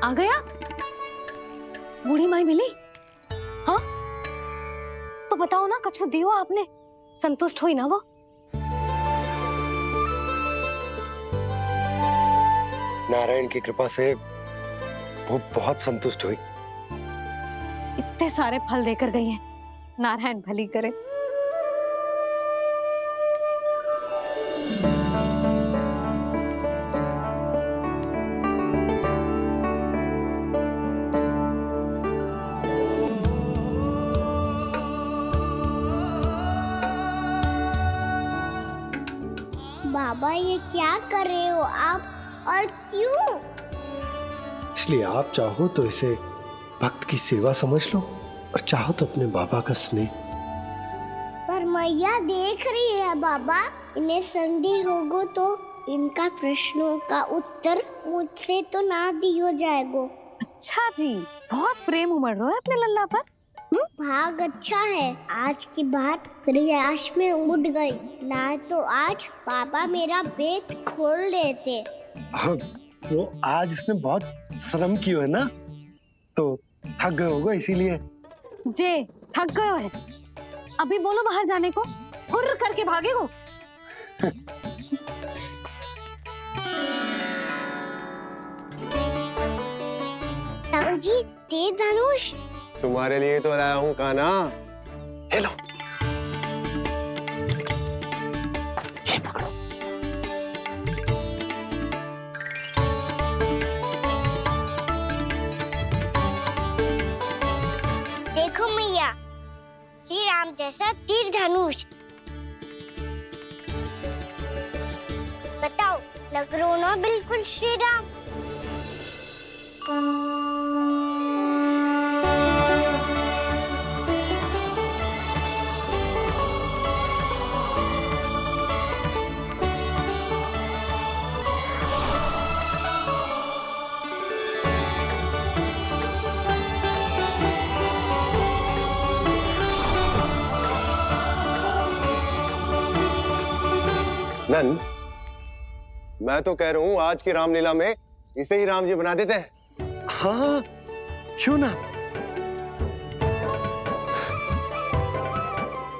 आ गया? बूढ़ी माई मिली? हाँ तो बताओ ना, कछु दियो आपने, संतुष्ट हुई ना वो? नारायण की कृपा से वो बहुत संतुष्ट हुई। इतने सारे फल देकर गई हैं, नारायण भली करे। बाबा ये क्या कर रहे हो आप, और क्यों? इसलिए आप चाहो तो इसे भक्त की सेवा समझ लो, और चाहो तो अपने बाबा का स्नेह। पर मैया देख रही है बाबा, इन्हें संदेह होगो तो इनका प्रश्नों का उत्तर मुझसे तो ना दियो जाएगो। अच्छा जी, बहुत प्रेम उमड़ रहा है अपने लल्ला पर। भाग अच्छा है, आज की बात प्रयास में उड़ गई, ना तो आज पापा मेरा पेट खोल देते। वो आज उसने बहुत श्रम किया है ना, तो थक गए होगा इसीलिए। जे थक गयो है, अभी बोलो बाहर जाने को, हुर्र करके भागेगो। जी तेज धनुष तुम्हारे लिए तो लाया हूँ कान्हा। ले लो। ये पकड़ो। देखो मैया, श्री राम जैसा तीर धनुष। बताओ लग रहा ना बिल्कुल श्री राम? नंद, मैं तो कह रहा हूँ आज की रामलीला में इसे ही राम जी बना देते हैं। हाँ क्यों ना।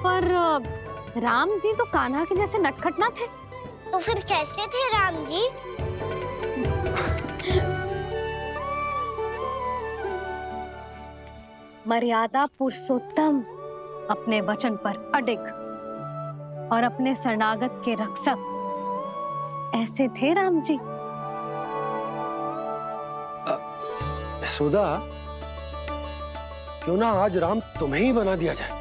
पर राम जी तो कान्हा के जैसे नटखट ना थे। तो फिर कैसे थे राम जी? मर्यादा पुरुषोत्तम, अपने वचन पर अडिग और अपने शरणागत के रक्षक, ऐसे थे राम जी। यशोदा, क्यों ना आज राम तुम्हें ही बना दिया जाए।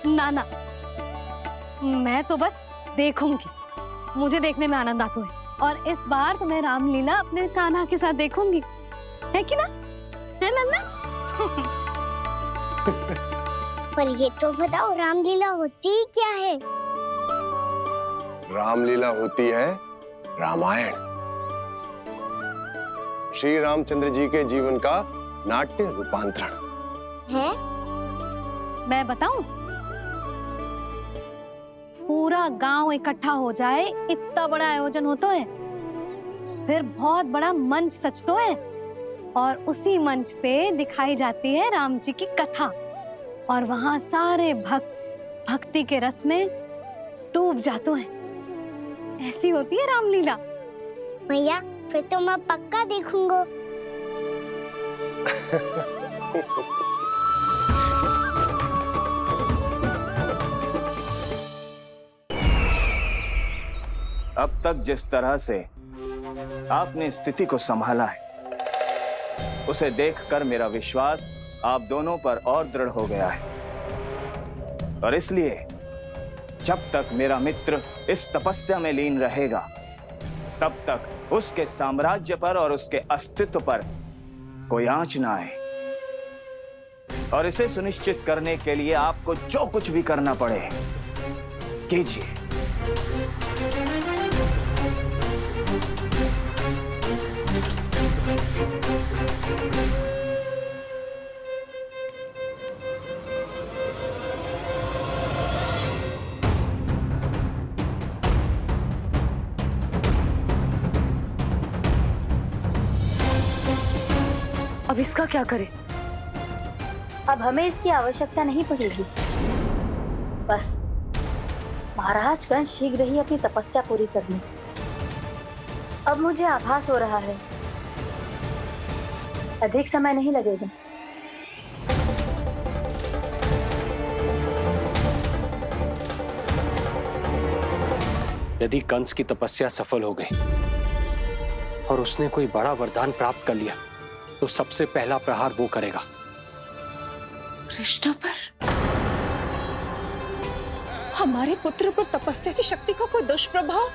ना ना, मैं तो बस देखूंगी, मुझे देखने में आनंद आता है, और इस बार तो मैं रामलीला अपने कान्हा के साथ देखूंगी, है कि ना? है लल्ला? पर ये तो बताओ रामलीला होती क्या है? रामलीला होती है रामायण, श्री रामचंद्र जी के जीवन का नाट्य रूपांतरण है। मैं बताऊं? पूरा गांव इकट्ठा हो जाए, इतना बड़ा आयोजन होता है, फिर बहुत बड़ा मंच सजतो है, और उसी मंच पे दिखाई जाती है राम जी की कथा, और वहां सारे भक्त भक्ति के रस में डूब जाते हैं। ऐसी होती है रामलीला। भैया फिर तो मैं पक्का देखूंगा। अब तक जिस तरह से आपने स्थिति को संभाला है, उसे देखकर मेरा विश्वास आप दोनों पर और दृढ़ हो गया है, और इसलिए जब तक मेरा मित्र इस तपस्या में लीन रहेगा, तब तक उसके साम्राज्य पर और उसके अस्तित्व पर कोई आंच ना आए। और इसे सुनिश्चित करने के लिए आपको जो कुछ भी करना पड़े कीजिए। इसका क्या करें? अब हमें इसकी आवश्यकता नहीं पड़ेगी। बस महाराज कंस शीघ्र ही अपनी तपस्या पूरी कर लें। अब मुझे आभास हो रहा है अधिक समय नहीं लगेगा। यदि कंस की तपस्या सफल हो गई और उसने कोई बड़ा वरदान प्राप्त कर लिया तो सबसे पहला प्रहार वो करेगा। कृष्ण पर, हमारे पुत्र पर तपस्या की शक्ति का कोई दुष्प्रभाव?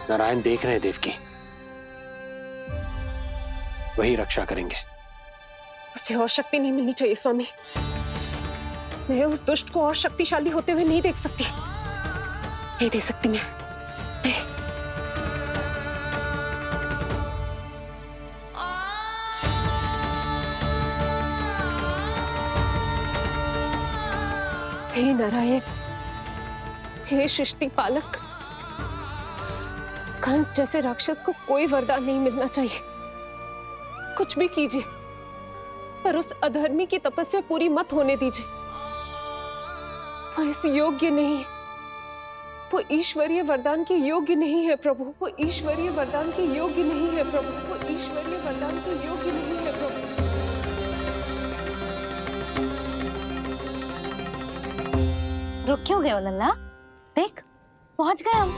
नारायण देख रहे हैं देवकी, वही रक्षा करेंगे। उसे और शक्ति नहीं मिलनी चाहिए स्वामी। मैं उस दुष्ट को और शक्तिशाली होते हुए नहीं देख सकती, नहीं दे सकती मैं। नहीं। हे नारायण, हे सृष्टि पालक, कंस जैसे राक्षस को कोई वरदान नहीं मिलना चाहिए। कुछ भी कीजिए, पर उस अधर्मी की तपस्या पूरी मत होने दीजिए। वो इस योग्य नहीं है, वो ईश्वरीय वरदान के योग्य नहीं है प्रभु। वो ईश्वरीय वरदान के योग्य नहीं है प्रभु। वो ईश्वरीय वरदान के योग्य नहीं है प्रभु। रुक क्यों गए हो लल्ला? देख, पहुंच गए हम।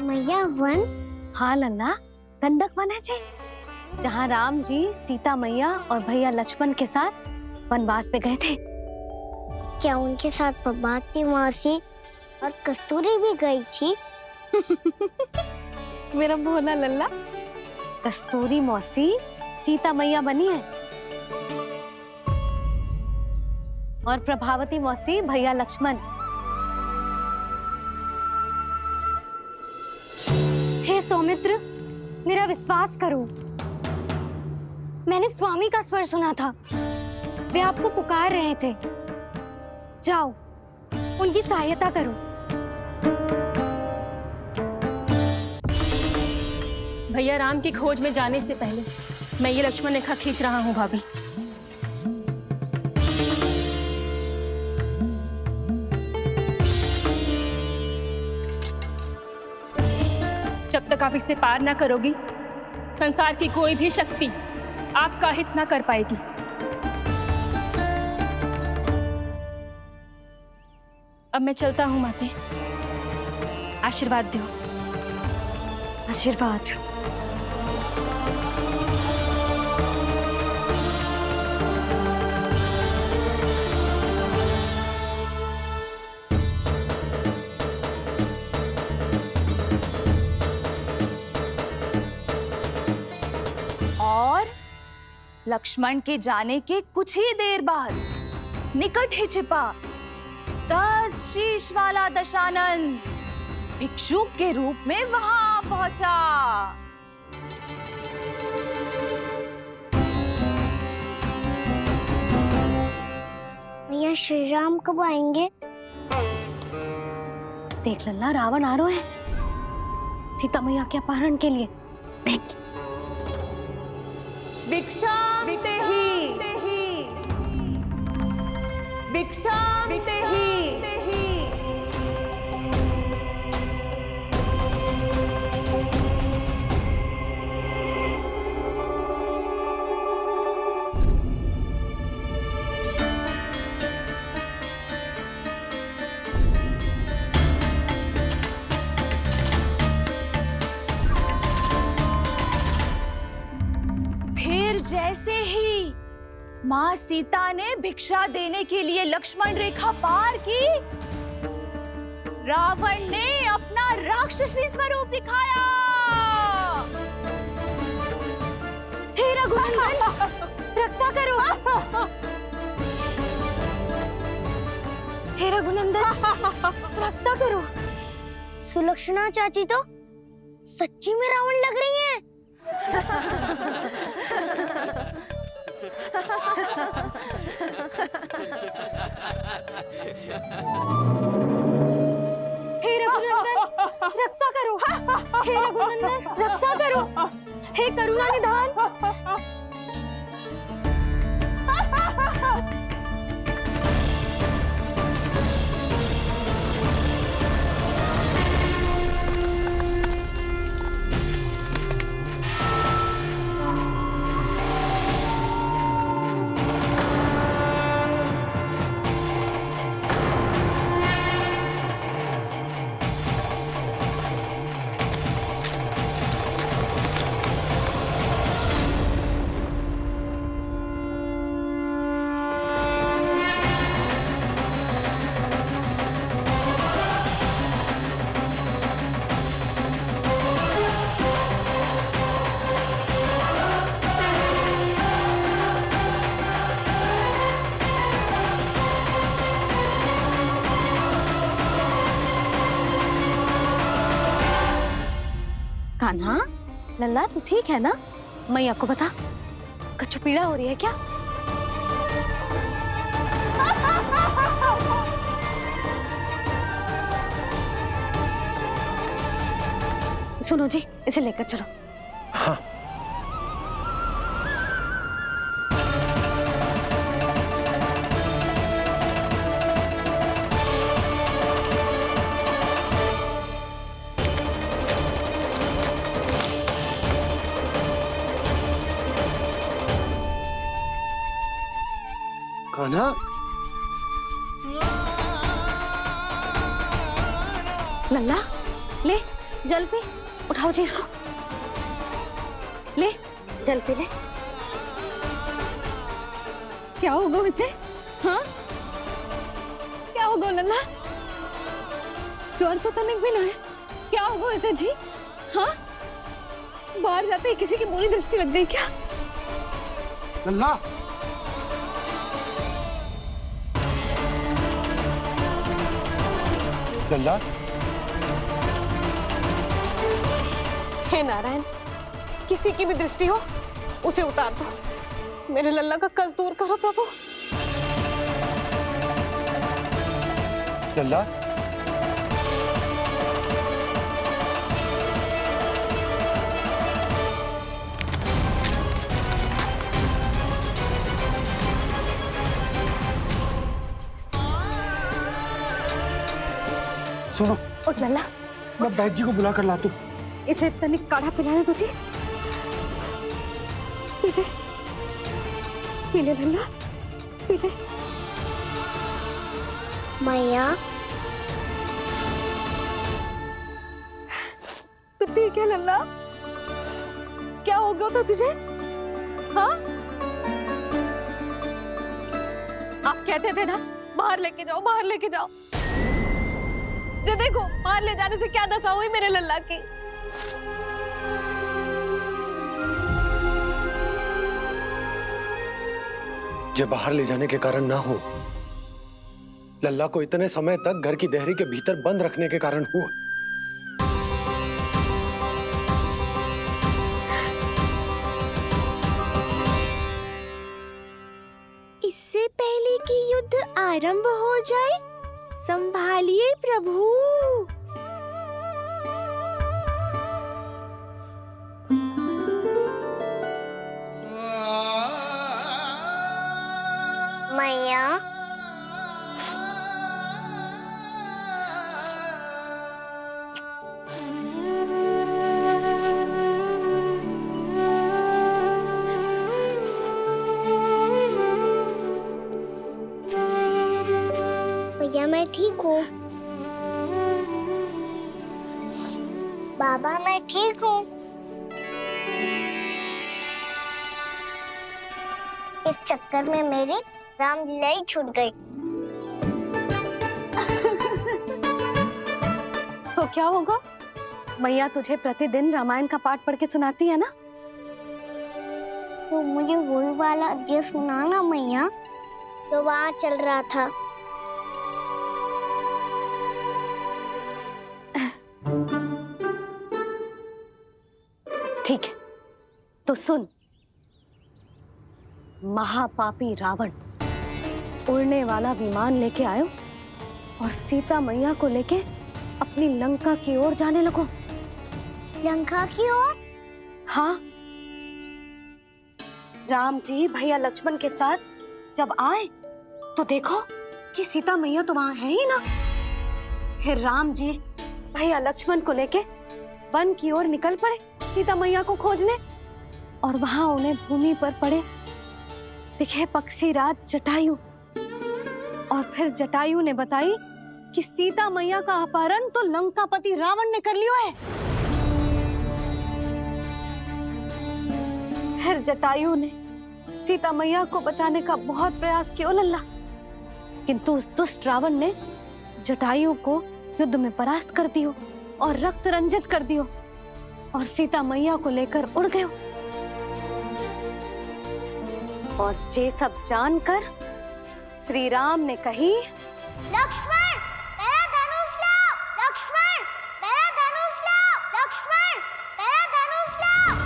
मैया वन? हाँ लल्ला, दंडक वन है जी, जहाँ राम जी सीता मैया और भैया लक्ष्मण के साथ वनवास पे गए थे। क्या उनके साथ प्रभाती मौसी और कस्तूरी भी गई थी? मेरा भोला लल्ला, कस्तूरी मौसी सीता मैया बनी है और प्रभावती मौसी भैया लक्ष्मण। हे सौमित्र, मेरा विश्वास करो, मैंने स्वामी का स्वर सुना था। वे आपको पुकार रहे थे। जाओ, उनकी सहायता करो। भैया राम की खोज में जाने से पहले मैं ये लक्ष्मण रेखा खींच रहा हूँ भाभी। जब तक आप इसे पार ना करोगी, संसार की कोई भी शक्ति आपका हित ना कर पाएगी। अब मैं चलता हूँ माते, आशीर्वाद दो। आशीर्वाद। और लक्ष्मण के जाने के कुछ ही देर बाद निकट ही छिपा 10 शीश वाला दशानन भिक्षुक के रूप में वहां पहुंचा। मैया श्री राम कब आएंगे? देख लल्ला, रावण आ रहा है सीता मैया के अपहरण के लिए। देख, भिक्षा ही भिक्षा ही। फिर जैसे ही माँ सीता ने भिक्षा देने के लिए लक्ष्मण रेखा पार की, रावण ने अपना राक्षसी स्वरूप दिखाया। हे रघुनंदन, रक्षा करो। हे रघुनंदन, रक्षा करो। सुलक्षणा चाची तो सच्ची में रावण लग रही हैं। हे रघुनंदन रक्षा करो, हे रघुनंदन रक्षा करो, हे करुणा निधान। कान्हा, लल्ला तू ठीक है ना? मैया को बता, कछु पीड़ा हो रही है क्या? सुनो जी, इसे लेकर चलो। हाँ। कान्हा, लल्ला ले जल पी, उठाओ जी इसको, ले जल पी ले। क्या होगा उसे? हाँ क्या होगा लल्ला? ज्वर तो तनिक भी ना है, क्या होगा उसे जी? हाँ बाहर जाते ही किसी की बुरी दृष्टि लग गई क्या? लल्ला, लल्ला, हे नारायण, किसी की भी दृष्टि हो उसे उतार दो, मेरे लल्ला का कष्ट दूर करो प्रभु। लल्ला, सुनो, उठ लल्ला, मैं बैद जी को बुला कर लाता हूँ। इसे तनिक काढ़ा पिलाना तुझे। पी ले, पी ले लल्ला, पी ले। मैया तू ठीक है लल्ला? क्या हो गया था तुझे? हाँ आप कहते थे ना बाहर लेके जाओ, बाहर लेके जाओ। ये देखो बाहर ले जाने से क्या दशा हुई मेरे लल्ला की। ये बाहर ले जाने के कारण ना हो, लल्ला को इतने समय तक घर की देहरी के भीतर बंद रखने के कारण हुआ। इससे पहले कि युद्ध आरंभ हो जाए, संभालिए प्रभु। मैया भैया मैं ठीक हूँ। बाबा मैं ठीक हूँ। इस चक्कर में मेरी रामलीला ही छूट गई। तो क्या होगा? मैया तुझे प्रतिदिन रामायण का पाठ पढ़ के सुनाती है ना? तो मुझे वही वाला जो सुनाना मैया, तो वहाँ चल रहा था। ठीक है तो सुन, महापापी रावण उड़ने वाला विमान लेके आयो और सीता मैया को लेके अपनी लंका की ओर जाने लगो। लंका की ओर? हाँ, राम जी भैया लक्ष्मण के साथ जब आए तो देखो कि सीता मैया तो वहां है ही ना। फिर राम जी भैया लक्ष्मण को लेके वन की ओर निकल पड़े सीता मैया को खोजने, और वहां उन्हें भूमि पर पड़े दिखे पक्षीराज जटायु। और फिर जटायु ने बताई कि सीता मैया का अपहरण तो लंकापति रावण ने कर लियो है। फिर जटायु ने सीता मैया को बचाने का बहुत प्रयास किया लल्ला, किंतु उस दुष्ट रावण ने जटायु को युद्ध में परास्त कर दियो और रक्त रंजित कर दियो और सीता मैया को लेकर उड़ गयो। और ये सब जानकर श्री राम ने कही, लक्ष्मण मेरा धनुष लाओ, लक्ष्मण मेरा धनुष लाओ, लक्ष्मण मेरा धनुष लाओ।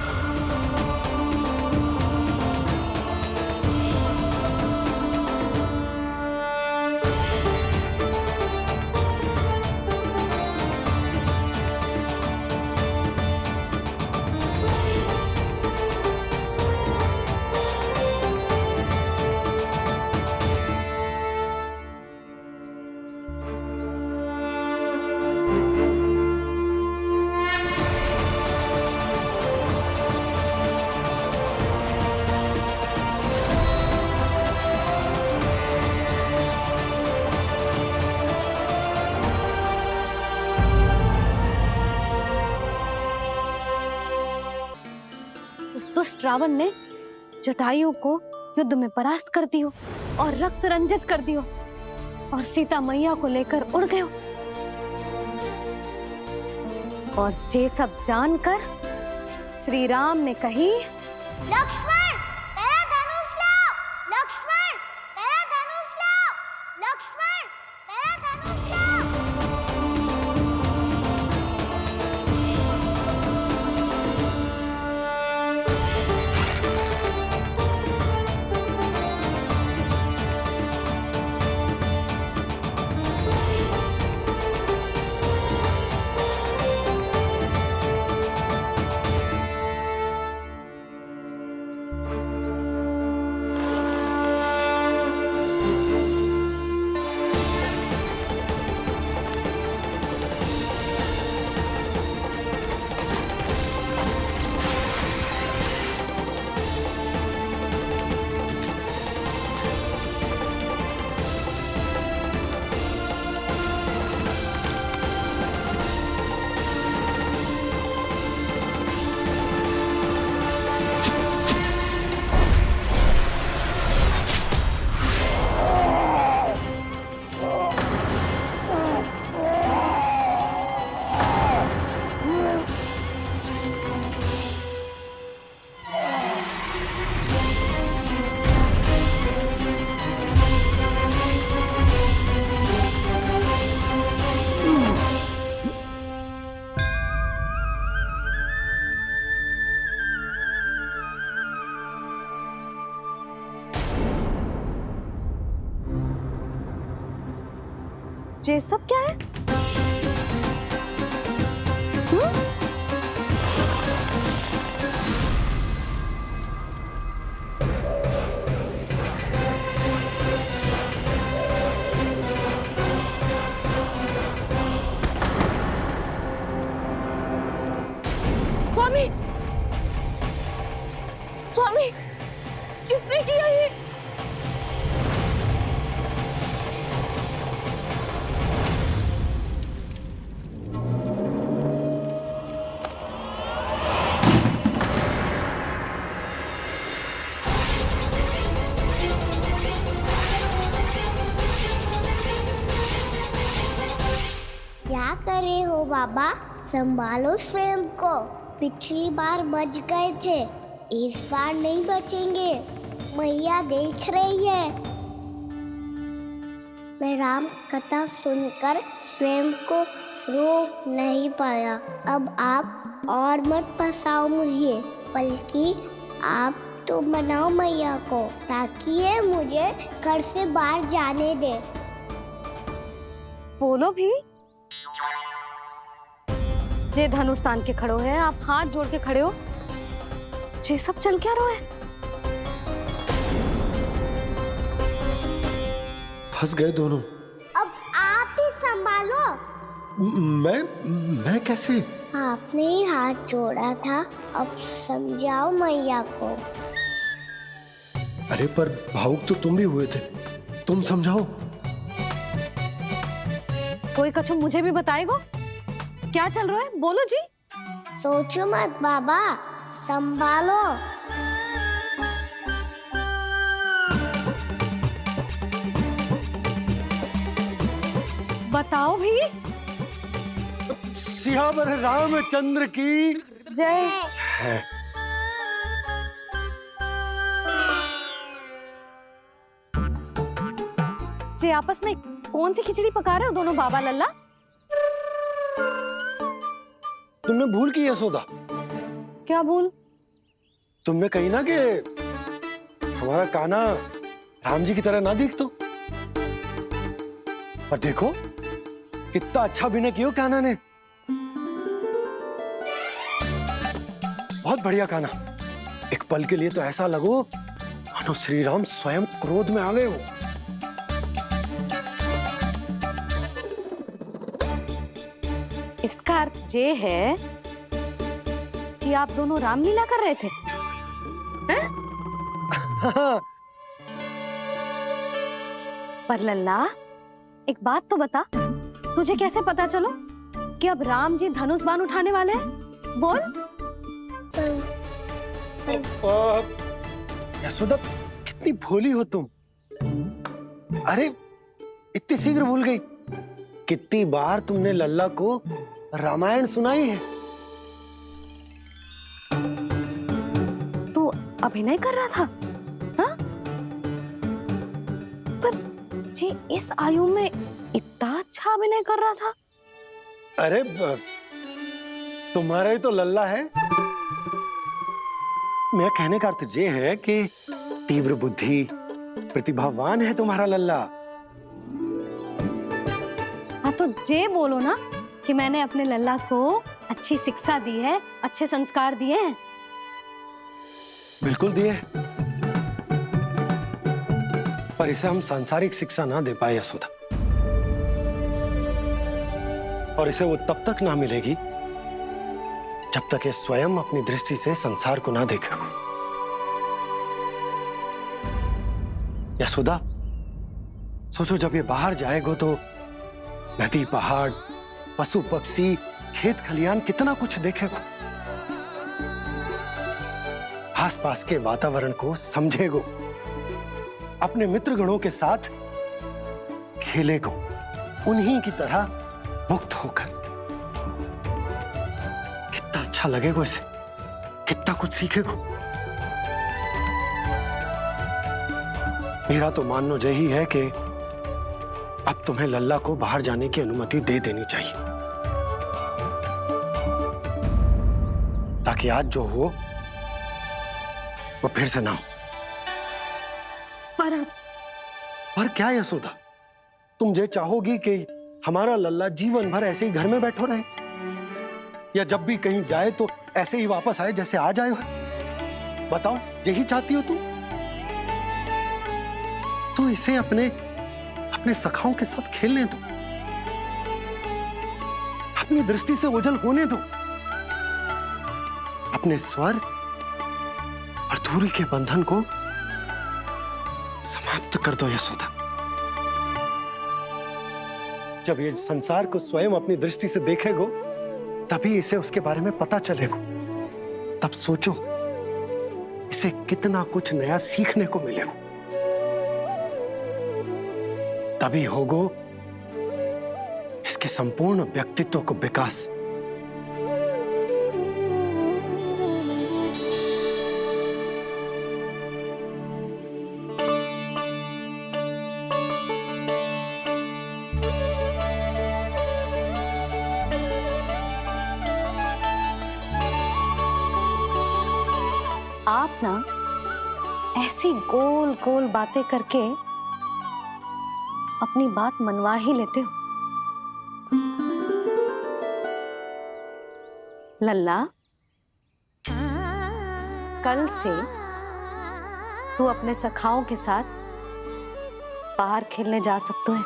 दुष्ट रावण ने जटायु को युद्ध में परास्त कर दियो और रक्त रंजित कर दियो और सीता मैया को लेकर उड़ गयो। और ये सब जानकर श्री राम ने कही, लक्ष्मण मेरा धनुष लाओ, लक्ष्मण मेरा धनुष लाओ, लक्ष्मण मेरा धनुष लाओ। ये सब क्या है? स्वामी, स्वामी, किसने किया ये? क्या करे हो बाबा, संभालो स्वयं को। पिछली बार बच गए थे, इस बार नहीं बचेंगे। मैया देख रही है। मैं राम कथा सुनकर स्वयं को रोक नहीं पाया। अब आप और मत फंसाओ मुझे, बल्कि आप तो बनाओ मैया को, ताकि ये मुझे घर से बाहर जाने दे। बोलो भी। जे धनुष तान के खड़ो है, आप हाथ जोड़ के खड़े हो, जे सब चल क्या रहो है? फंस गए दोनों। अब आप ही संभालो। मैं कैसे? आपने ही हाथ जोड़ा था, अब समझाओ मैया को। अरे पर भावुक तो तुम भी हुए थे, तुम समझाओ। कोई कछु मुझे भी बताएगो? क्या चल रहा है, बोलो जी। सोचो मत बाबा, संभालो। बताओ भी। सियावर रामचंद्र की जय। जी आपस में कौन सी खिचड़ी पका रहे हो दोनों बाबा लल्ला? तुमने भूल की यशोदा? क्या भूल? तुमने कही ना कि हमारा कान्हा राम जी की तरह ना दिख तो। पर देखो कितना अच्छा अभिनय किया कान्हा ने। बहुत बढ़िया कान्हा। एक पल के लिए तो ऐसा लगो मानो श्री राम स्वयं क्रोध में आ गए हो। इसका अर्थ ये है कि आप दोनों रामलीला कर रहे थे, हैं? पर लल्ला एक बात तो बता, तुझे कैसे पता चलो कि अब राम जी धनुष बाण उठाने वाले हैं? बोल। यशोदा कितनी भोली हो तुम। अरे इतनी शीघ्र भूल गई। कितनी बार तुमने लल्ला को रामायण सुनाई है। तू अभिनय कर रहा था, हाँ? पर जी इस आयु में इतना अच्छा अभिनय कर रहा था। अरे तुम्हारा ही तो लल्ला है। मेरा कहने का अर्थ ये है कि तीव्र बुद्धि, प्रतिभावान है तुम्हारा लल्ला। हाँ तो जे बोलो ना कि मैंने अपने लल्ला को अच्छी शिक्षा दी है, अच्छे संस्कार दिए हैं। बिल्कुल दिए, पर इसे हम सांसारिक शिक्षा ना दे पाए यशोदा। और इसे वो तब तक ना मिलेगी जब तक ये स्वयं अपनी दृष्टि से संसार को ना देखेगा। यशोदा सोचो, जब ये बाहर जाएगा तो नदी, पहाड़, पशु पक्षी, खेत खलियान कितना कुछ देखेगा। आसपास के वातावरण को समझेगो, अपने मित्रगणों के साथ खेलेगो, उन्हीं की तरह मुक्त होकर। कितना अच्छा लगेगा इसे, कितना कुछ सीखेगो। मेरा तो मानना यही है कि अब तुम्हें लल्ला को बाहर जाने की अनुमति दे देनी चाहिए, ताकि आज जो हो वो फिर से ना हो। पर क्या यशोदा, तुम ये चाहोगी कि हमारा लल्ला जीवन भर ऐसे ही घर में बैठो रहे, या जब भी कहीं जाए तो ऐसे ही वापस आए जैसे आज आए हो? बताओ, यही चाहती हो तुम? तो इसे अपने सखाओं के साथ खेलने दो, अपनी दृष्टि से ओझल होने दो, अपने स्वर और दूरी के बंधन को समाप्त कर दो यशोदा। जब ये संसार को स्वयं अपनी दृष्टि से देखेगो, तभी इसे उसके बारे में पता चलेगा। तब सोचो इसे कितना कुछ नया सीखने को मिलेगा। तभी होगो इसके संपूर्ण व्यक्तित्व को विकास। आप ना ऐसी गोल गोल बातें करके अपनी बात मनवा ही लेते हो। लल्ला, कल से तू अपने सखाओं के साथ बाहर खेलने जा सकते है।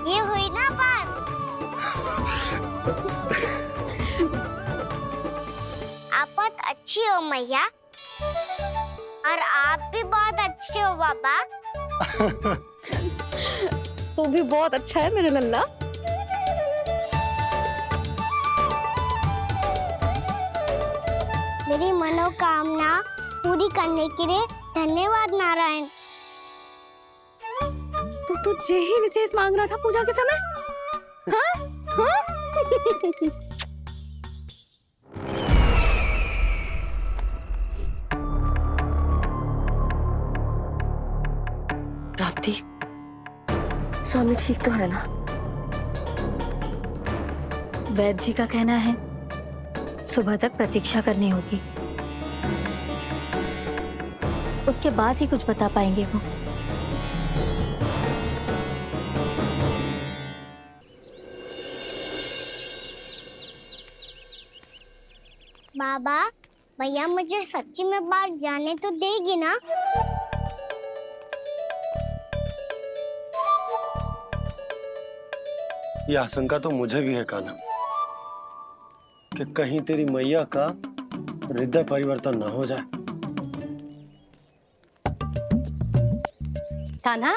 ये हुई ना बात। आप बहुत अच्छी हो मैया, और आप भी बहुत अच्छे हो बाबा। तू भी बहुत अच्छा है मेरे लल्ला। मेरी मनोकामना पूरी करने के लिए धन्यवाद नारायण। तू तुझे ही विशेष मांग रहा था पूजा के समय? हाँ? हाँ? प्राप्ति, स्वामी ठीक तो है ना? वैद्य जी का कहना है सुबह तक प्रतीक्षा करनी होगी, उसके बाद ही कुछ बता पाएंगे वो। बाबा, भैया मुझे सच्ची में बाहर जाने तो देगी ना? ये आशंका तो मुझे भी है कान्हा, कि कहीं तेरी मैया का हृदय परिवर्तन ना हो जाए। कान्हा,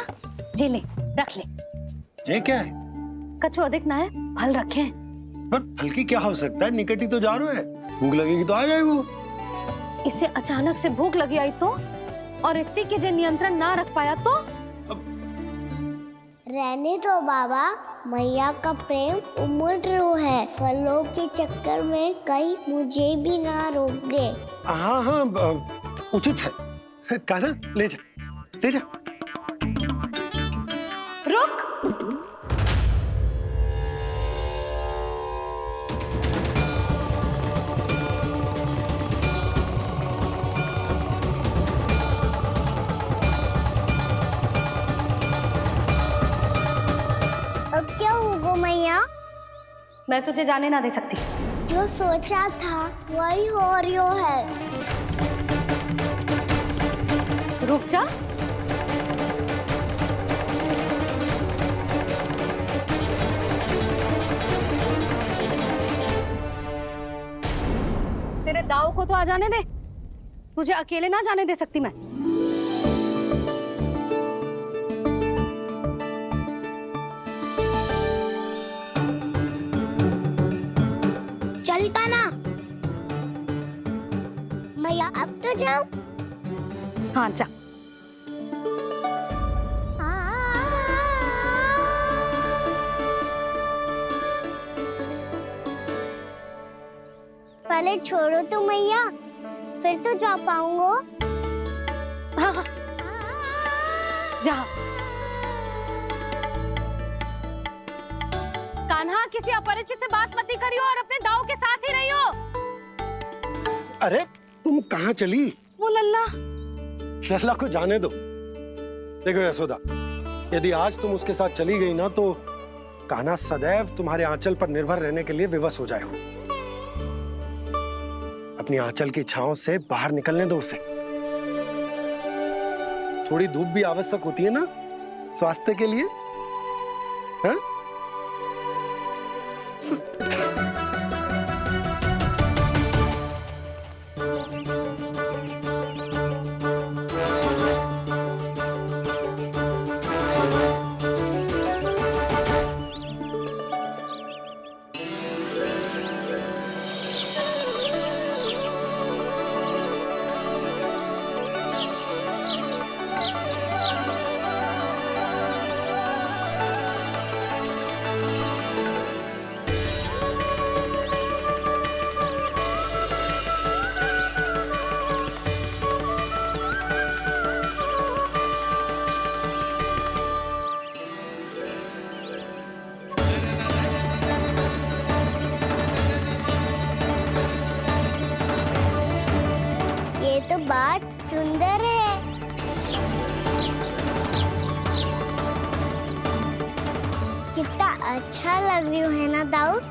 जी ले, रख ले। ये क्या है? कछु अधिक ना है, फल रखे हैं। पर फल की क्या हो सकता है, निकट ही तो जा रहे है, भूख लगेगी तो आ जाएगा। इसे अचानक से भूख लगी आई तो, और इतनी के जे नियंत्रण ना रख पाया तो? रहने दो बाबा, मैया का प्रेम उमड़ रो है। फलों के चक्कर में कहीं मुझे भी ना रोक दे। हाँ हाँ, उचित है। कान्हा, ले जा, ले जा। रुक। अब क्या होगा मैया? मैं तुझे जाने ना दे सकती। जो सोचा था वही हो रही है। रुक जा। तेरे दाव को तो आ जाने दे, तुझे अकेले ना जाने दे सकती मैं। चलता ना मैया, अब तो जाओ। हाँ जा। पहले छोड़ो तो मैया, फिर तो जा पाऊंगा। हाँ हाँ, जा। कान्हा, किसी अपरिचित से बात मत करियो और अपने दाव के साथ ही रहियो। अरे तुम कहाँ चली? वो लल्ला। लल्ला को जाने दो। देखो यशोदा, यदि आज तुम उसके साथ चली गई ना तो कान्हा सदैव तुम्हारे आंचल पर निर्भर रहने के लिए विवश हो जाएगा। अपनी आंचल की छांव से बाहर निकलने दो उसे। थोड़ी धूप भी आवश्यक होती है ना स्वास्थ्य के लिए, हाँ? अच्छा लग रही हूँ, है ना दाऊद?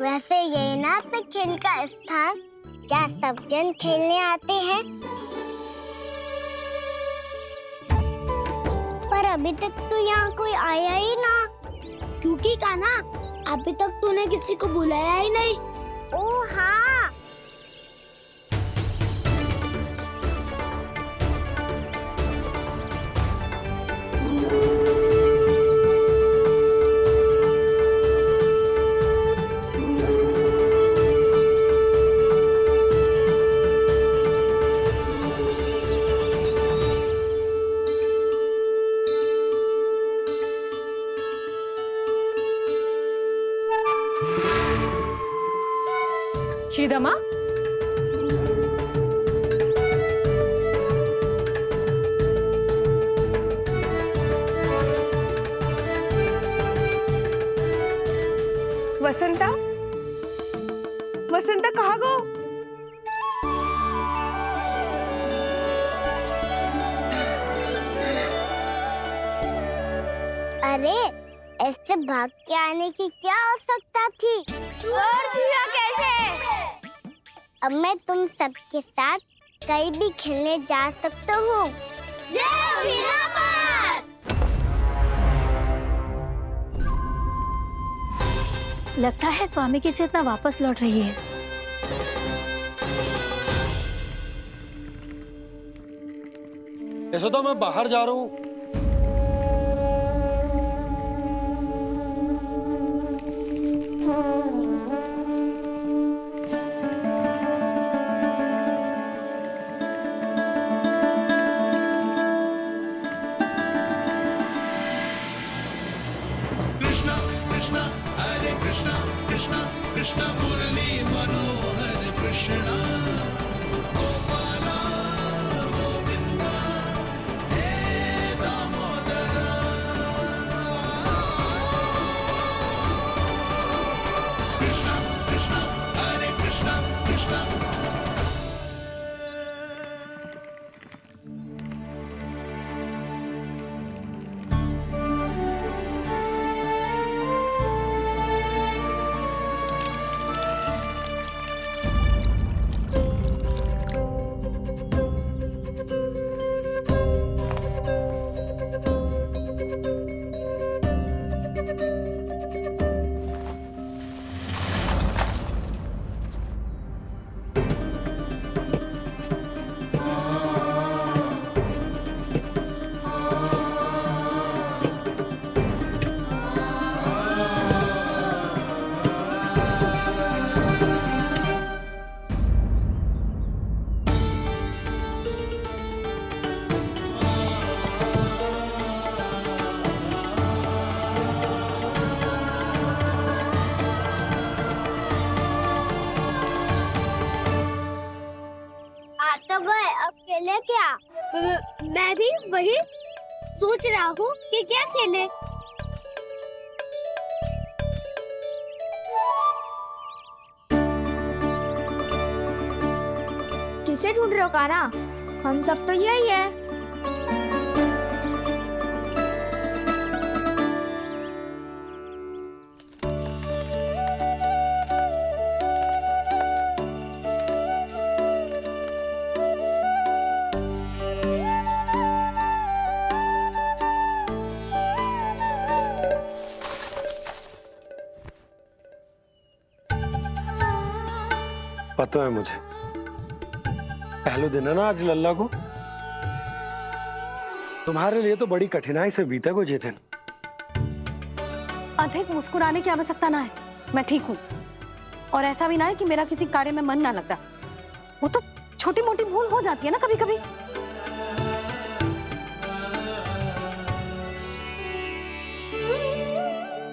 वैसे ये ना तो खेल का स्थान जहाँ सब जन खेलने आते हैं। पर अभी तक तो यहाँ कोई आया ही ना। क्योंकि कान्हा, अभी तक तूने किसी को बुलाया ही नहीं। ओह हाँ। श्रीदमा, वसंता, वसंता कहाँ गो? अरे ऐसे भाग के आने की क्या आवश्यकता थी? और दिया कैसे? अब मैं तुम सबके साथ कहीं भी खेलने जा सकता हूँ। जय वीरापात! लगता है स्वामी की चेतना वापस लौट रही है। यशोदा, मैं बाहर जा रहा हूँ। खेले क्या? मैं भी वही सोच रहा हूँ कि क्या खेले। किसे ढूंढ रहे हो कान्हा? हम सब तो यही है। पता है मुझे, पहले दिन है ना आज लल्ला को। तुम्हारे लिए तो बड़ी कठिनाई से बीता को जितिन। अधिक मुस्कुराने की आवश्यकता ना है, मैं ठीक हूँ। और ऐसा भी ना है कि मेरा किसी कार्य में मन ना लग रहा। वो तो छोटी मोटी भूल हो जाती है ना कभी कभी।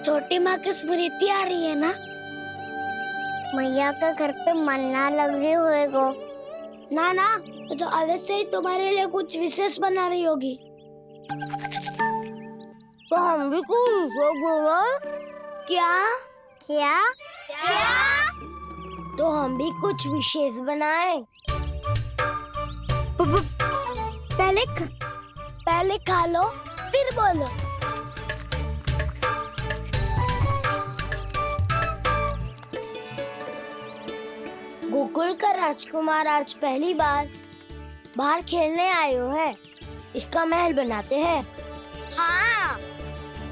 छोटी माँ की स्मृति आ रही है ना? मैया का घर पे मन ना लग रही होएगो। ना ना, तो अवश्य ही तुम्हारे लिए कुछ विशेष बना रही होगी। तो हम भी कुछ बोलो। क्या क्या क्या? तो हम भी कुछ विशेष बनाएं। पहले खा लो फिर बोलो। गोकुल का राजकुमार आज पहली बार बाहर खेलने आए हो है, इसका महल बनाते हैं। हाँ,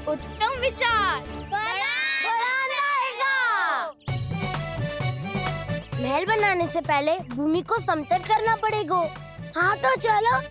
उत्तम विचार। बड़ा रहेगा। महल बनाने से पहले भूमि को समतल करना पड़ेगा। हाँ तो चलो।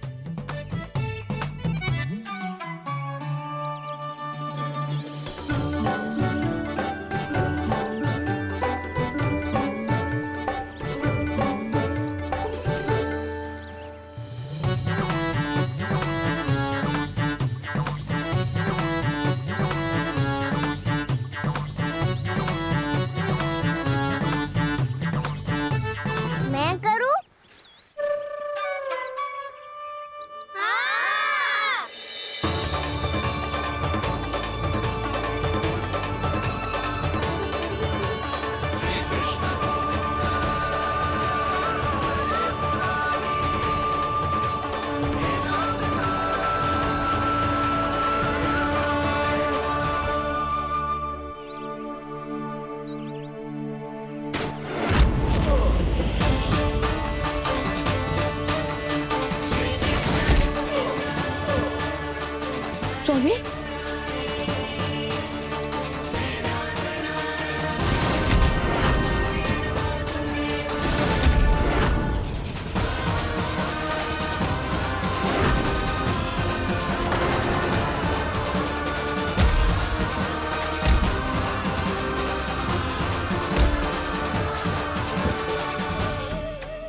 मैं करूं? हाँ। स्वामी,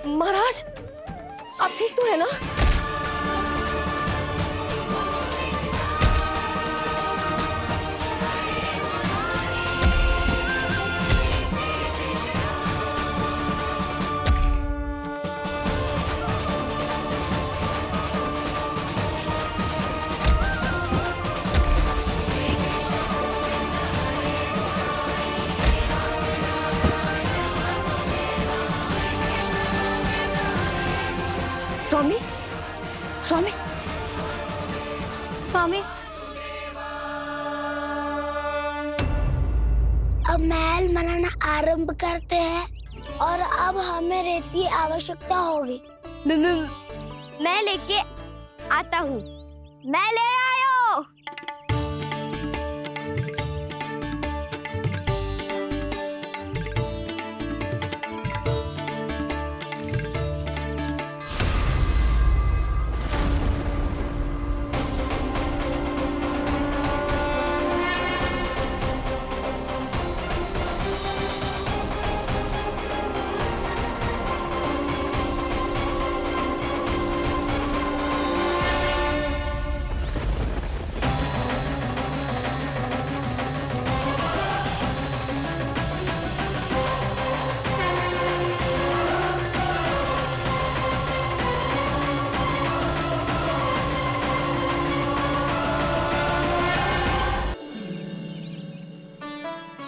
महाराज आप ठीक तो है ना? स्वामी, स्वामी, स्वामी, अब महल बनाना आरंभ करते हैं और अब हमें रेत की आवश्यकता होगी। मैं लेके आता हूँ। मैं ले आयो।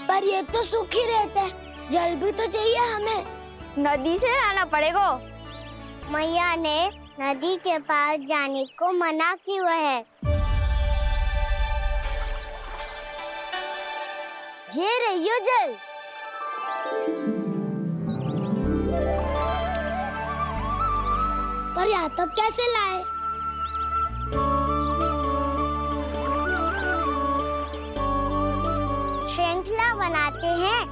पर ये तो सूखी रहता है, जल भी तो चाहिए हमें। नदी से लाना पड़ेगा। मैया ने नदी के पास जाने को मना किया है। ये रहियो जल। पर यहाँ तक कैसे लाए? श्रृंखला बनाते हैं।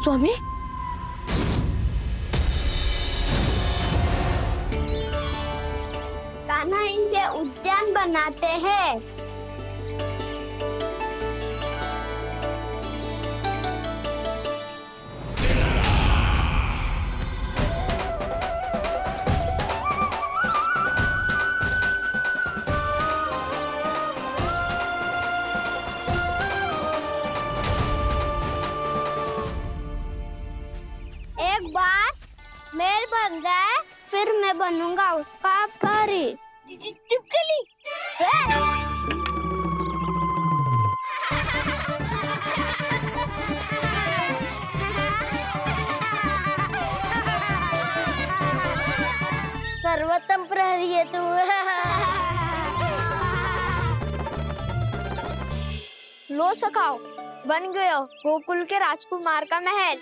स्वामी, कान्हा इनसे उद्यान बनाते हैं। एक बार मेल बन जाए फिर मैं बनूंगा उसका परी। चुपकली। सर्वोत्तम प्रहरी है तू। लो सखाओ, बन गयो गोकुल के राजकुमार का महल।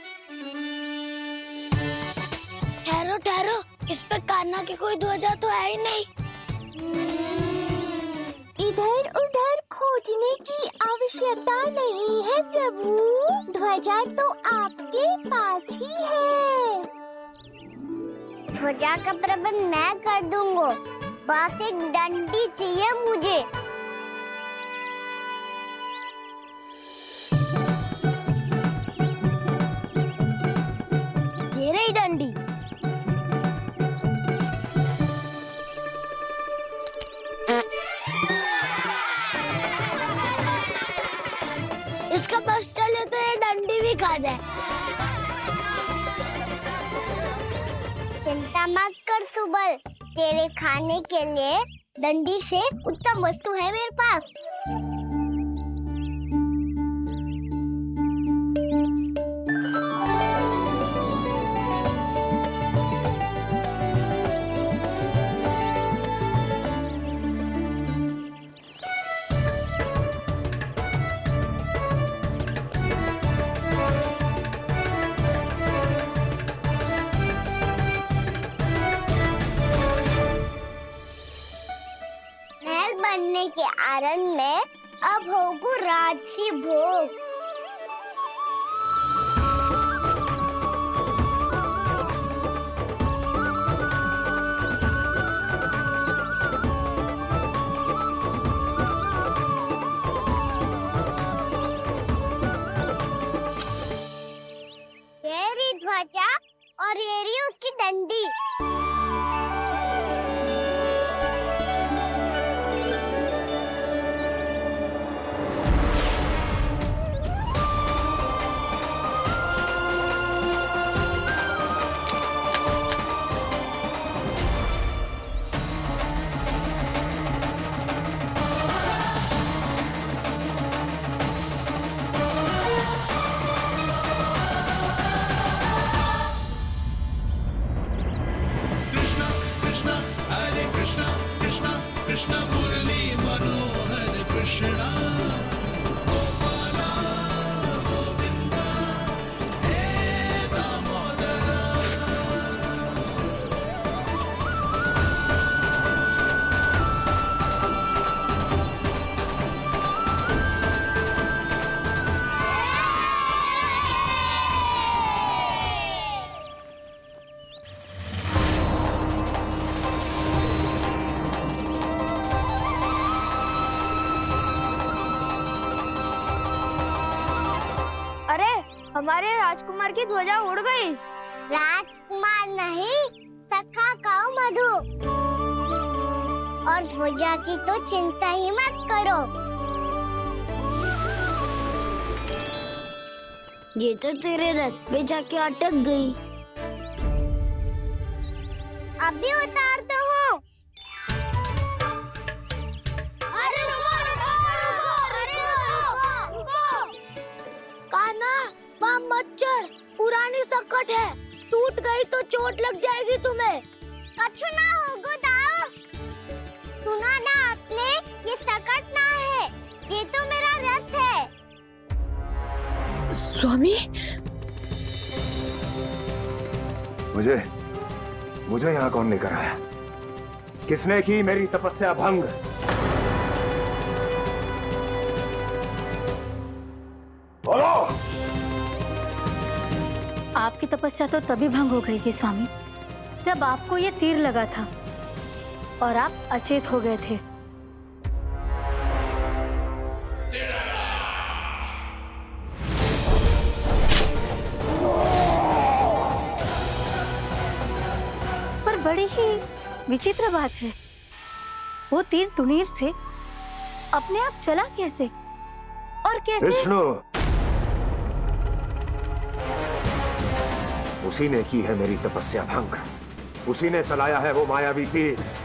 ठहरो ठहरो, इस पे कान्हा की कोई ध्वजा तो है ही नहीं। इधर उधर खोजने की आवश्यकता नहीं है प्रभु, ध्वजा तो आपके पास ही है। ध्वजा का प्रबंध मैं कर दूंगा, बस एक डंडी चाहिए मुझे। ये रही डंडी। इसका बस चले तो ये डंडी भी खा जाए। चिंता मत कर सुबल, तेरे खाने के लिए डंडी से उत्तम वस्तु है मेरे पास। बनने के आनंद में अब होगू राजसी भोग। ये रही ध्वजा और ये रही उसकी डंडी। हमारे राजकुमार की ध्वजा उड़ गई। राजकुमार नहीं, सखा कहो मधु। और ध्वजा की तो चिंता ही मत करो, ये तो तेरे रथ पे जाके अटक गई। अभी उतारता हूँ। मत चढ़, पुरानी सकट है, टूट गई तो चोट लग जाएगी तुम्हें। कछु ना होगा दाऊ। सुना ना आपने, ये सकट ना है, ये तो मेरा रथ है। स्वामी, मुझे यहाँ कौन लेकर आया? किसने की मेरी तपस्या भंग? बोलो। आपकी तपस्या तो तभी भंग हो गई थी स्वामी, जब आपको ये तीर लगा था और आप अचेत हो गए थे। पर बड़ी ही विचित्र बात है, वो तीर तुनीर से अपने आप चला कैसे और कैसे? विष्णु, उसी ने की है मेरी तपस्या भंग, उसी ने चलाया है वो मायावी तीर।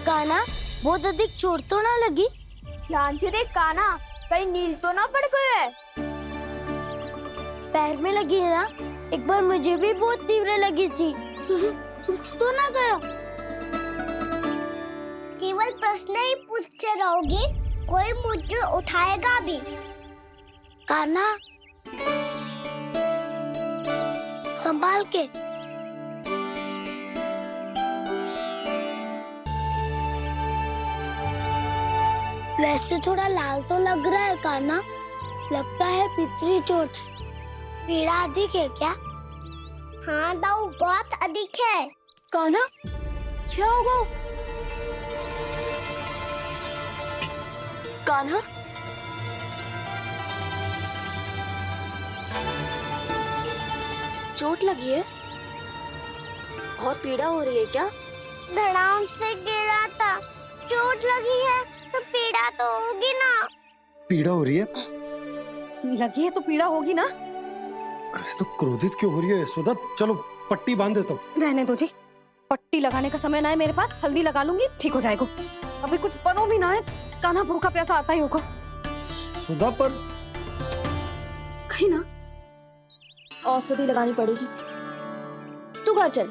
कान्हा, बहुत अधिक चोट तो ना लगी? ध्यान से देख कान्हा, कहीं नील तो ना पड़ गए? पैर में लगी है ना? एक बार मुझे भी बहुत तीव्र लगी थी। तो ना गया? केवल प्रश्न ही पूछते रहोगे, कोई मुझे उठाएगा भी? कान्हा, संभाल के। वैसे थोड़ा लाल तो लग रहा है कान्हा, लगता है पितरी चोट। पीड़ा अधिक है क्या? हाँ दाऊ, बहुत अधिक है। कान्हा, क्या होगा? कान्हा, चोट लगी है? बहुत पीड़ा हो रही है क्या? धड़ाम से गिरा था, चोट लगी है तो पीड़ा तो होगी ना। पीड़ा हो रही है? लगी है तो पीड़ा होगी ना। अरे तो क्रोधित क्यों हो रही है यशोदा? चलो पट्टी बांध देता हूँ। रहने दो जी, पट्टी लगाने का समय ना है मेरे पास, हल्दी लगा लूंगी, ठीक हो जाएगा। अभी कुछ बनो भी ना है, कान्हा भूखा प्यासा आता ही होगा। सुधा पर कहीं ना औषधि लगानी पड़ेगी। तू घर चल,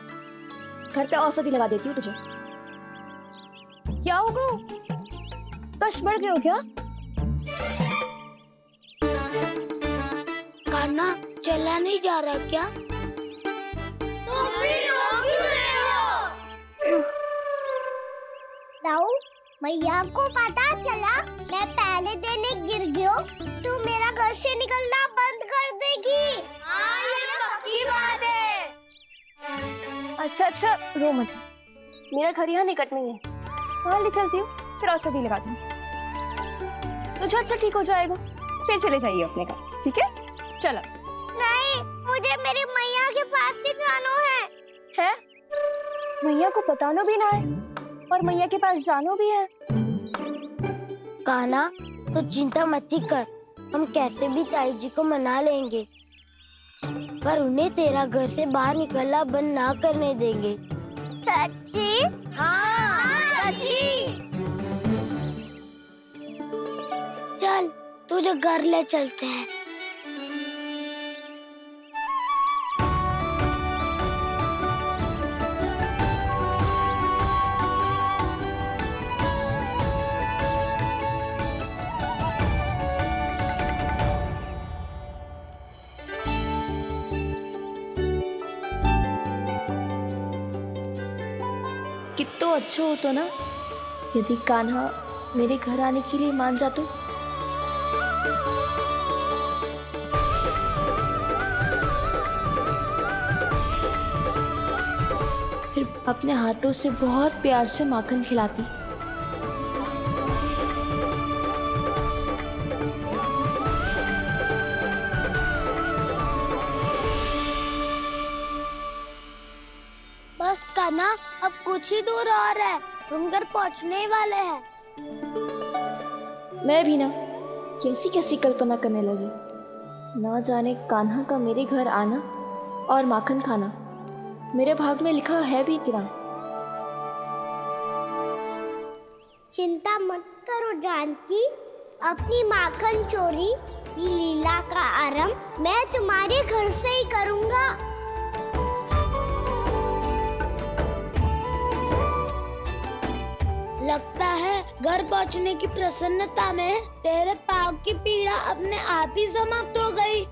घर पे औषधि लगा देती हूँ तुझे। क्या होगा? कष्ट बढ़ गए हो क्या? कान्हा, चला नहीं जा रहा क्या? तो फिर रो क्यों रहे हो? दाऊ, मैया को पता चला मैं पहले दिन ही गिर गया तो मेरा घर से निकलना बंद कर देगी। हाँ, ये पक्की बात है। अच्छा, रो मत। मेरा घर यहाँ निकट में है, वहाँ ले चलती हूँ, फिर औषधि लगा दूंगी तो झट से ठीक हो जाएगा। फिर चले जाइए अपने घर, ठीक है? चलो। नहीं, मुझे मेरी मैया के पास ही जाना है। मैया को बताना भी ना है और मैया के पास जानो भी है। कान्हा, तो चिंता मत ही कर, हम कैसे भी ताई जी को मना लेंगे, पर उन्हें तेरा घर से बाहर निकलना बंद ना करने देंगे। सच्ची? हाँ, सच्ची। चल, तुझे घर ले चलते हैं। कितना अच्छा हो तो ना यदि कान्हा मेरे घर आने के लिए मान जा तो। फिर अपने हाथों से बहुत प्यार से माखन खिलाती। बस कान्हा, अब कुछ ही दूर और है, हम घर पहुंचने ही वाले हैं। मैं भी ना कैसी कैसी कल्पना करने लगी। ना जाने कान्हा का मेरे घर आना और माखन खाना मेरे भाग में लिखा है भी कि ना। चिंता मत करो जानकी, अपनी माखन चोरी की लीला का आरंभ मैं तुम्हारे घर से ही करूंगा। लगता है घर पहुंचने की प्रसन्नता में तेरे पाँव की पीड़ा अपने आप ही समाप्त हो गई।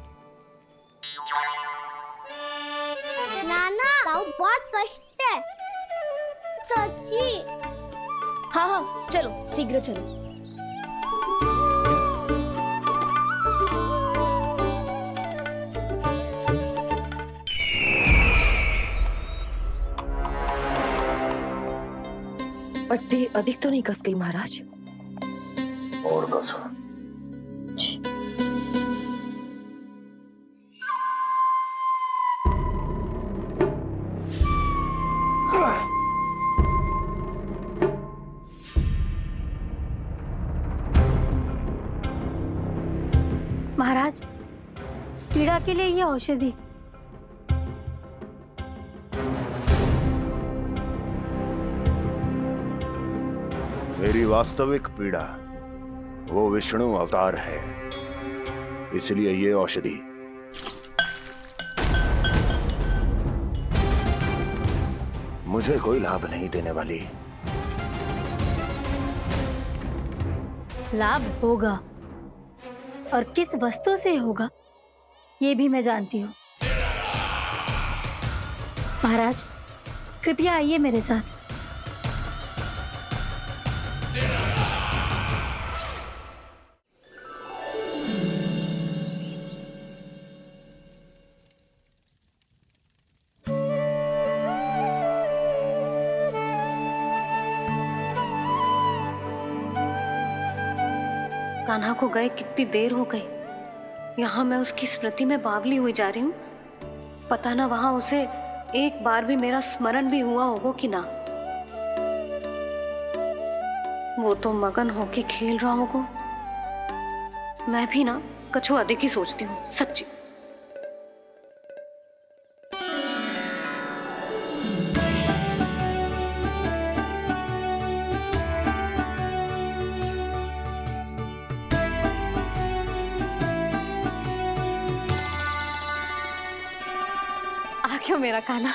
नाना, पाँव बहुत कष्ट है सच्ची। हाँ हाँ, चलो शीघ्र चलो। पट्टी अधिक तो नहीं कस गई महाराज? और कसो। महाराज, पीड़ा के लिए ये औषधि। मेरी वास्तविक पीड़ा वो विष्णु अवतार है, इसलिए ये औषधि। मुझे कोई लाभ नहीं देने वाली। लाभ होगा, और किस वस्तु से होगा ये भी मैं जानती हूँ। महाराज, कृपया आइए मेरे साथ। कान्हा को गए कितनी देर हो गई। यहाँ मैं उसकी स्मृति में बावली हुई जा रही हूँ। पता ना वहां उसे एक बार भी मेरा स्मरण भी हुआ होगा कि ना। वो तो मगन होके खेल रहा होगा। मैं भी ना कछु अधिक ही सोचती हूँ सच्ची। क्यों मेरा कान्हा?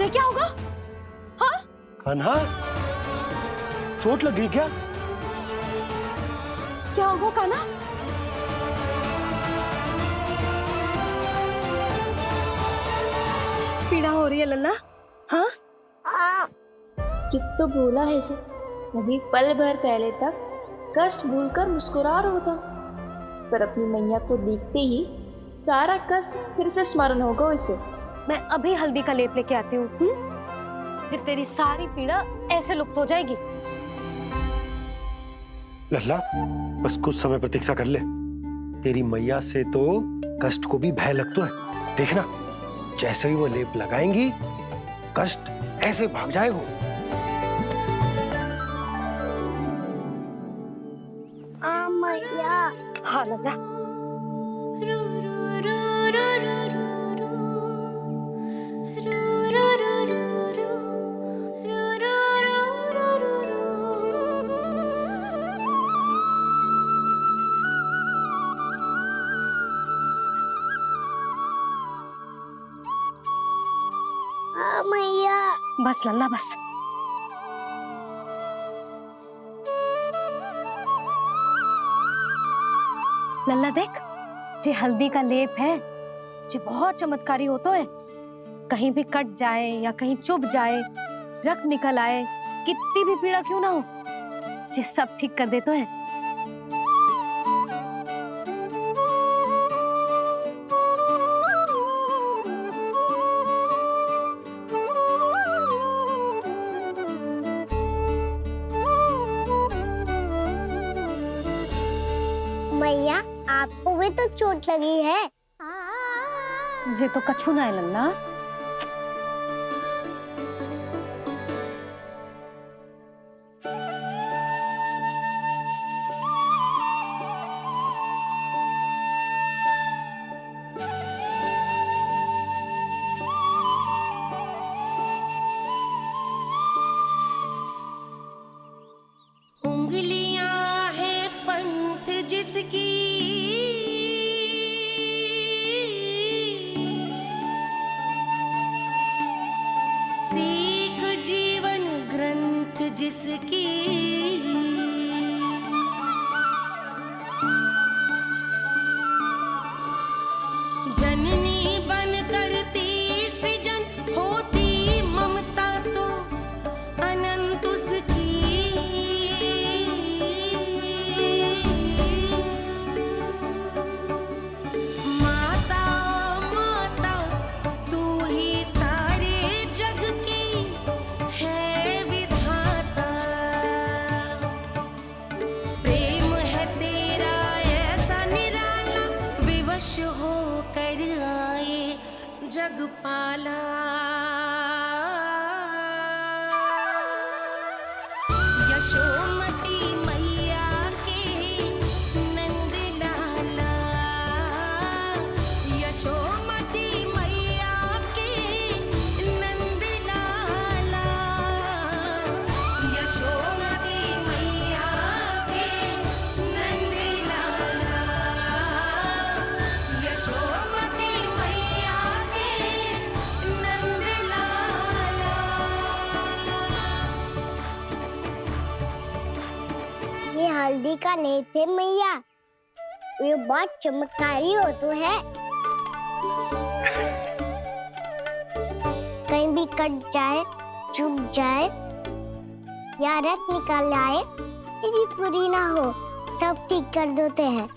क्या होगा? हाँ? कान्हा, चोट लगी क्या? क्या होगा कान्हा? पीड़ा हो रही है लल्ला? हाँ? चित्त तो भूला है जी। अभी पल भर पहले तक कष्ट भूलकर मुस्कुरा रहा था, पर अपनी मैया को देखते ही सारा कष्ट फिर से स्मरण होगा उसे। मैं अभी हल्दी का लेप लेके आती हूँ। फिर तेरी सारी पीड़ा ऐसे लुप्त हो जाएगी। लल्ला, बस कुछ समय प्रतीक्षा कर ले। तेरी मैया से तो कष्ट को भी भय लगता है। देखना, जैसे ही वो लेप लगाएंगी कष्ट ऐसे भाग जाएगा। मैया। हाँ लल्ला, मैया। बस लल्ला बस। लल्ला देख, जे हल्दी का लेप है जे बहुत चमत्कारी होतो है। कहीं भी कट जाए या कहीं चुभ जाए, रक्त निकल आए, कितनी भी पीड़ा क्यों ना हो, जे सब ठीक कर देतो है। मैया, आपको भी तो चोट लगी है। जे तो कछु ना है लल्ला। उंगलियां है पंथ जिसकी, सीख जीवन ग्रंथ जिसकी, जननी बन करती सृजन होती ममता तो अनंत उसकी। माता माता तू ही सारे जग की है विधाता, प्रेम है तेरा ऐसा निराला, विवश हो कर आए जग पाला। यशोमती मैया के नंद लाला, यशोमती मैया के नंद लाला, यशोमती मैया के नंद लाला, यशोमती मैया के नंद लाला। ये हल्दी का लेप है मैया, ये बहुत चमत्कारी हो तो है। कहीं भी कट जाए, चुभ जाए या रक्त निकल आए, ये भी पूरी ना हो, सब ठीक कर देते हैं।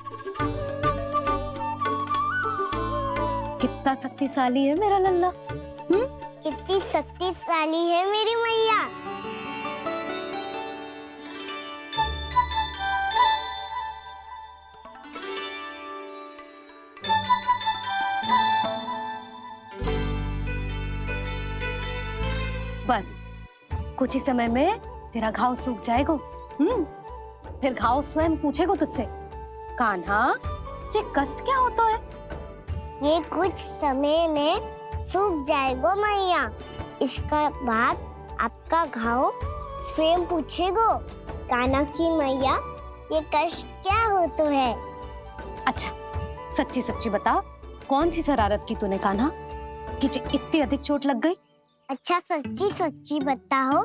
कितना शक्तिशाली है मेरा लल्ला। कितनी शक्तिशाली है मेरी मैया। बस कुछ ही समय में तेरा घाव सूख जाएगा। फिर घाव स्वयं पूछेगा तुझसे, कान्हा जे कष्ट क्या होता है? ये कुछ समय में सूख जाएगा मैया। इसका बाद आपका घाव स्वयं पूछेगा, कान्हा की मैया ये कष्ट क्या होता है। अच्छा सच्ची सच्ची बता, कौन सी शरारत की तूने कान्हा कि इतनी अधिक चोट लग गई? अच्छा सच्ची सच्ची बताओ,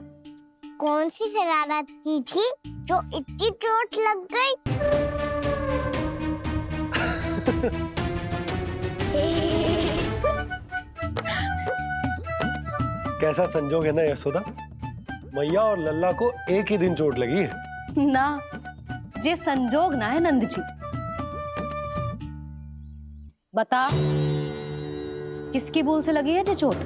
कौन सी शरारत की थी जो इतनी चोट लग गई? कैसा संजोग है ना यशोदा, मैया और लल्ला को एक ही दिन चोट लगी है। ना, जे संजोग ना है नंद जी। बता, किसकी भूल से लगी है जे चोट?